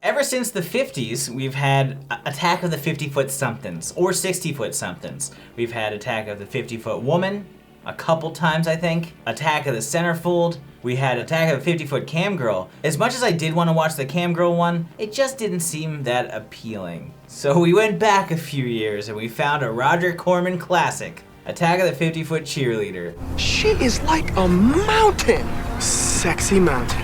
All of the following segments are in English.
Ever since the 50s, we've had Attack of the 50-foot somethings, or 60-foot somethings. We've had Attack of the 50-foot woman, a couple times I think. Attack of the centerfold. We had Attack of the 50-foot cam girl. As much as I did want to watch the cam girl one, it just didn't seem that appealing. So we went back a few years and we found a Roger Corman classic, Attack of the 50-foot cheerleader. She is like a mountain. Sexy mountain.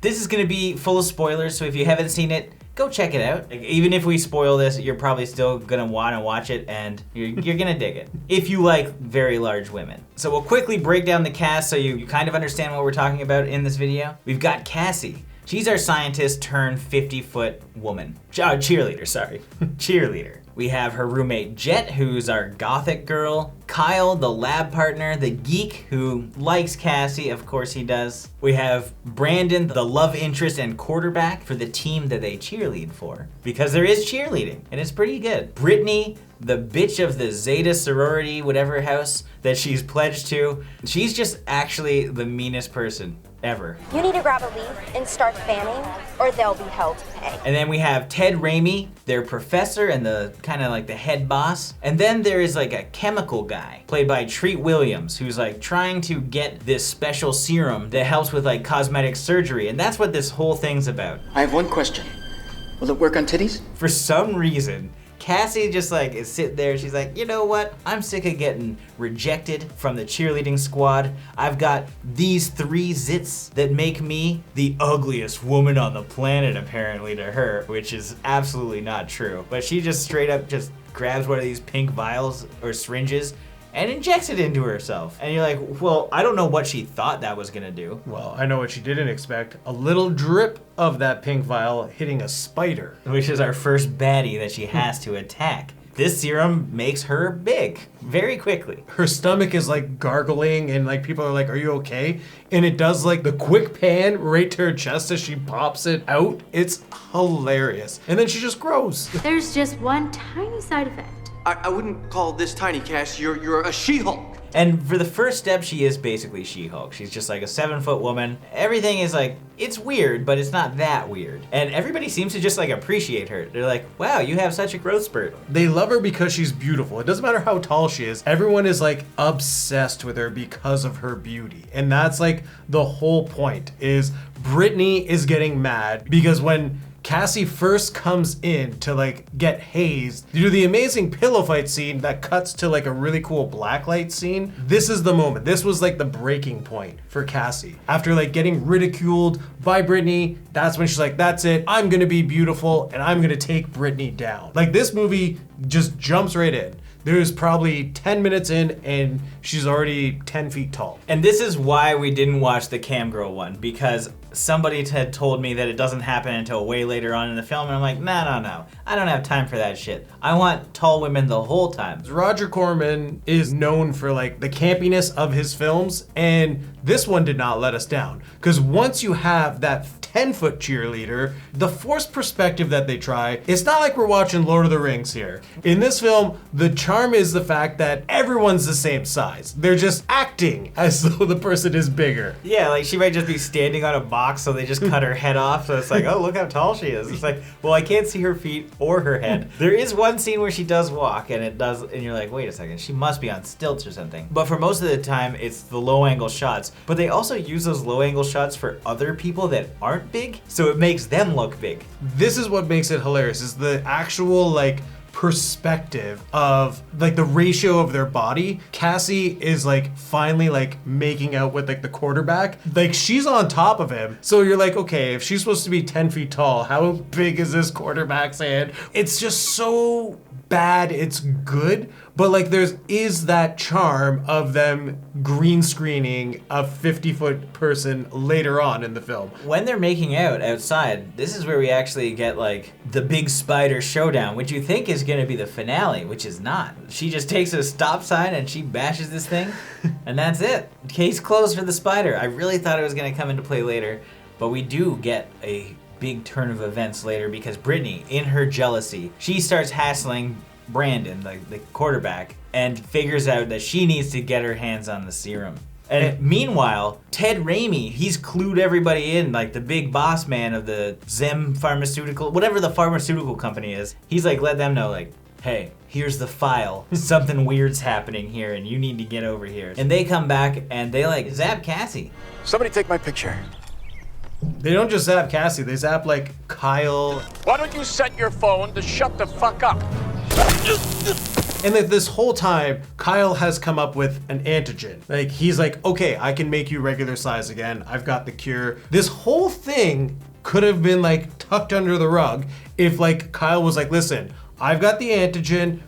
This is gonna be full of spoilers, so if you haven't seen it, go check it out. Like, even if we spoil this, you're probably still gonna wanna watch it and you're gonna dig it. If you like very large women. So we'll quickly break down the cast so you kind of understand what we're talking about in this video. We've got Cassie. She's our scientist turned 50-foot woman. Cheerleader, sorry. Cheerleader. We have her roommate Jet, who's our gothic girl. Kyle, the lab partner, the geek who likes Cassie, of course he does. We have Brandon, the love interest and quarterback for the team that they cheerlead for. Because there is cheerleading, and it's pretty good. Brittany, the bitch of the Zeta sorority, whatever house that she's pledged to. She's just actually the meanest person ever. You need to grab a leaf and start fanning, or they'll be held to pay. And then we have Ted Raimi, their professor and the kind of like the head boss. And then there is like a chemical guy, played by Treat Williams, who's like trying to get this special serum that helps with like cosmetic surgery. And that's what this whole thing's about. I have one question. Will it work on titties? For some reason, Cassie just like is sitting there, she's like, you know what? I'm sick of getting rejected from the cheerleading squad. I've got these 3 zits that make me the ugliest woman on the planet, apparently to her, which is absolutely not true. But she just straight up just grabs one of these pink vials or syringes and injects it into herself. And you're like, well, I don't know what she thought that was gonna do. Well, I know what she didn't expect. A little drip of that pink vial hitting a spider. Which is our first baddie that she has to attack. This serum makes her big very quickly. Her stomach is like gargling and like people are like, are you okay? And it does like the quick pan right to her chest as she pops it out. It's hilarious. And then she just grows. There's just one tiny side effect. I wouldn't call this tiny, Cass. You're a She-Hulk. And for the first step, she is basically She-Hulk. She's just like a 7-foot woman. Everything is like, it's weird, but it's not that weird. And everybody seems to just like appreciate her. They're like, wow, you have such a growth spurt. They love her because she's beautiful. It doesn't matter how tall she is. Everyone is like obsessed with her because of her beauty. And that's like the whole point is Brittany is getting mad because when Cassie first comes in to like get hazed, you do the amazing pillow fight scene that cuts to like a really cool blacklight scene. This is the moment. This was like the breaking point for Cassie. After like getting ridiculed by Brittany, that's when she's like, that's it. I'm gonna be beautiful and I'm gonna take Brittany down. Like this movie just jumps right in. There's probably 10 minutes in and she's already 10 feet tall. And this is why we didn't watch the cam girl one, because somebody had told me that it doesn't happen until way later on in the film, and I'm like, no. I don't have time for that shit. I want tall women the whole time. Roger Corman is known for like the campiness of his films, and this one did not let us down. Because once you have that 10-foot cheerleader, the forced perspective that they try, it's not like we're watching Lord of the Rings here. In this film, the charm is the fact that everyone's the same size. They're just acting as though the person is bigger. Yeah, like she might just be standing on a box, so they just cut her head off. So it's like, oh, look how tall she is. It's like, well, I can't see her feet or her head. There is one scene where she does walk, and you're like, wait a second, she must be on stilts or something. But for most of the time, it's the low angle shots. But they also use those low angle shots for other people that aren't big, so it makes them look big. This is what makes it hilarious, is the actual like perspective of like the ratio of their body. Cassie is like finally like making out with like the quarterback. Like she's on top of him. So you're like, okay, if she's supposed to be 10 feet tall, how big is this quarterback's hand? It's just so bad, it's good, but like is that charm of them green screening a 50-foot person later on in the film. When they're making out outside, this is where we actually get like the big spider showdown, which you think is gonna be the finale, which is not. She just takes a stop sign and she bashes this thing, and that's it. Case closed for the spider. I really thought it was gonna come into play later, but we do get a big turn of events later because Brittany, in her jealousy, she starts hassling Brandon, the quarterback, and figures out that she needs to get her hands on the serum. And meanwhile, Ted Raimi, he's clued everybody in, like the big boss man of the Zem Pharmaceutical, whatever the pharmaceutical company is. He's like, let them know, like, hey, here's the file. Something weird's happening here and you need to get over here. And they come back and they like zap Cassie. Somebody take my picture. They don't just zap Cassie, they zap like Kyle. Why don't you set your phone to shut the fuck up? And like this whole time, Kyle has come up with an antigen. Like he's like, okay, I can make you regular size again. I've got the cure. This whole thing could have been like tucked under the rug if like Kyle was like, listen, I've got the antigen.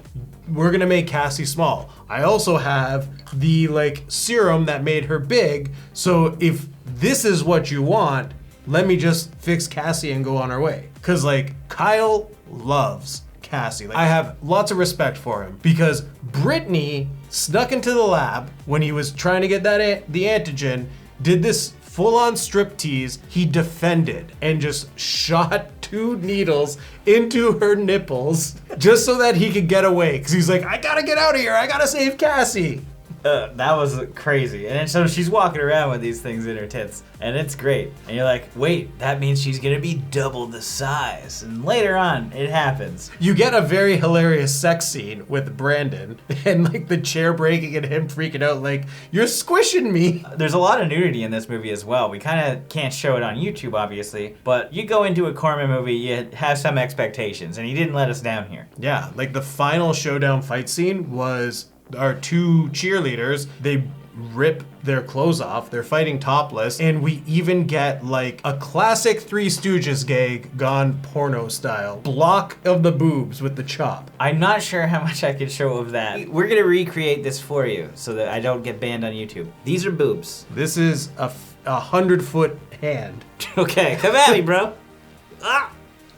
We're gonna make Cassie small. I also have the like serum that made her big. So if this is what you want, let me just fix Cassie and go on our way. Cause like Kyle loves Cassie. Like, I have lots of respect for him because Brittany snuck into the lab when he was trying to get the antigen, did this full-on striptease. He defended and just shot 2 needles into her nipples just so that he could get away. Cause he's like, I gotta get out of here. I gotta save Cassie. That was crazy. And so she's walking around with these things in her tits, and it's great. And you're like, wait, that means she's gonna be double the size. And later on, it happens. You get a very hilarious sex scene with Brandon and like the chair breaking and him freaking out like, you're squishing me. There's a lot of nudity in this movie as well. We kind of can't show it on YouTube, obviously, but you go into a Corman movie, you have some expectations, and he didn't let us down here. Yeah, like the final showdown fight scene was our 2 cheerleaders. They rip their clothes off. They're fighting topless. And we even get like a classic Three Stooges gag gone porno style. Block of the boobs with the chop. I'm not sure how much I can show of that. We're gonna recreate this for you so that I don't get banned on YouTube. These are boobs. This is a 100-foot hand. Okay, come at me, bro. Ah,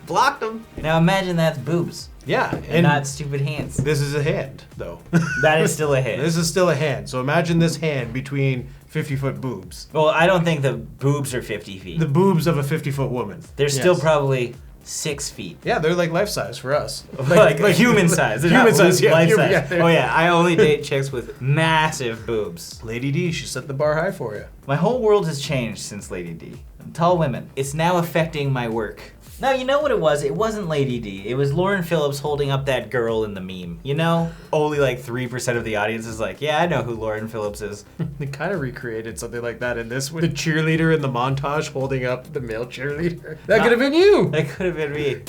blocked them. Now imagine that's boobs. Yeah, And not stupid hands. This is a hand, though. That is still a hand. This is still a hand. So imagine this hand between 50-foot boobs. Well, I don't think the boobs are 50 feet. The boobs of a 50-foot woman. They're still probably 6 feet. Yeah, they're like life size for us. Like human size. They're Human not size, yeah. life Human, size. yeah, Oh yeah, I only date chicks with massive boobs. Lady D, she set the bar high for you. My whole world has changed since Lady D. Tall women. It's now affecting my work. No, you know what it was? It wasn't Lady D. It was Lauren Phillips holding up that girl in the meme. You know? Only like 3% of the audience is like, yeah, I know who Lauren Phillips is. They kind of recreated something like that in this with the cheerleader in the montage holding up the male cheerleader. That could have been you. That could have been me.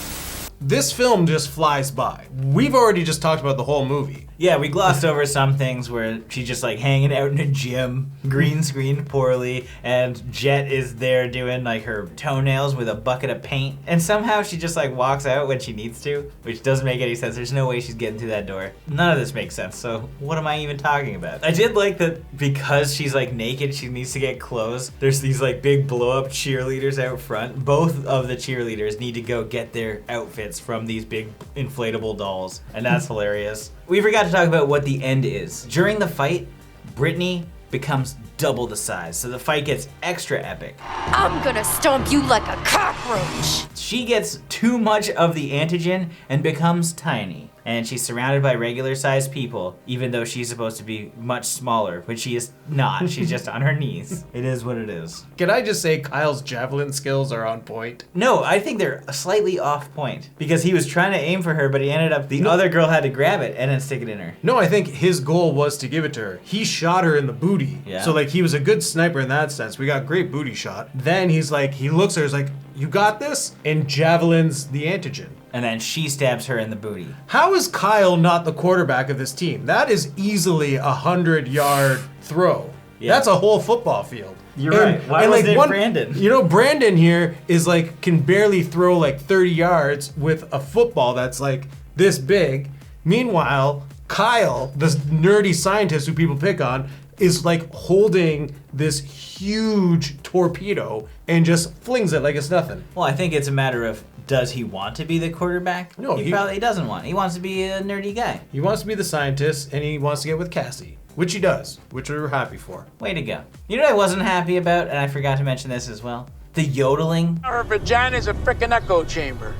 This film just flies by. We've already just talked about the whole movie. Yeah, we glossed over some things where she's just like hanging out in a gym, green screened poorly, and Jet is there doing like her toenails with a bucket of paint. And somehow she just like walks out when she needs to, which doesn't make any sense. There's no way she's getting through that door. None of this makes sense, so what am I even talking about? I did like that because she's like naked, she needs to get clothes. There's these like big blow up cheerleaders out front. Both of the cheerleaders need to go get their outfits from these big inflatable dolls, and that's hilarious. We forgot to talk about what the end is. During the fight, Brittany becomes double the size, so the fight gets extra epic. I'm gonna stomp you like a cockroach. She gets too much of the antigen and becomes tiny. And she's surrounded by regular sized people, even though she's supposed to be much smaller, which she is not. She's just on her knees. It is what it is. Can I just say Kyle's javelin skills are on point? No, I think they're slightly off point because he was trying to aim for her, but he ended up, the other girl had to grab it and then stick it in her. No, I think his goal was to give it to her. He shot her in the booty. Yeah. So like he was a good sniper in that sense. We got great booty shot. Then he's like, he looks at her, he's like, you got this? And javelins the antigen. And then she stabs her in the booty. How is Kyle not the quarterback of this team? That is easily a 100-yard throw. Yeah. That's a whole football field. You're right. Why wasn't it Brandon? You know, Brandon here is like, can barely throw like 30 yards with a football that's like this big. Meanwhile, Kyle, this nerdy scientist who people pick on, is like holding this huge torpedo and just flings it like it's nothing. Well, I think it's a matter of, does he want to be the quarterback? No, he probably doesn't want. He wants to be a nerdy guy. He wants to be the scientist and he wants to get with Cassie, which he does, which we're happy for. Way to go. You know what I wasn't happy about, and I forgot to mention this as well? The yodeling. Her vagina's a frickin' echo chamber.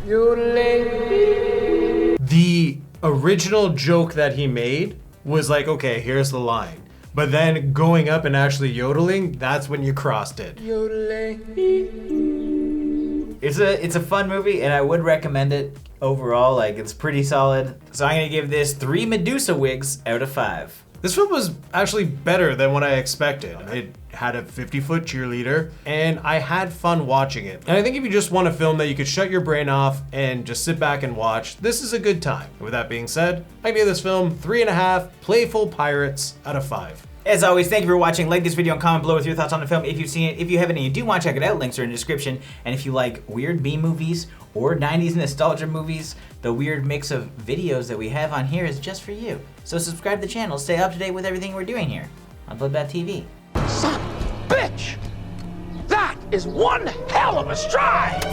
The original joke that he made was like, okay, here's the line. But then going up and actually yodeling, that's when you crossed it. It's a fun movie, and I would recommend it overall. Like, it's pretty solid. So I'm gonna give this 3 Medusa wigs out of 5. This film was actually better than what I expected. It had a 50-foot cheerleader, and I had fun watching it. And I think if you just want a film that you could shut your brain off and just sit back and watch, this is a good time. With that being said, I give this film 3.5 playful pirates out of 5. As always, thank you for watching. Like this video and comment below with your thoughts on the film if you've seen it. If you haven't and you do want to check it out, links are in the description. And if you like weird B movies or 90s nostalgia movies, the weird mix of videos that we have on here is just for you. So subscribe to the channel, stay up to date with everything we're doing here on Bloodbath TV. Son of a bitch! That is one hell of a stride!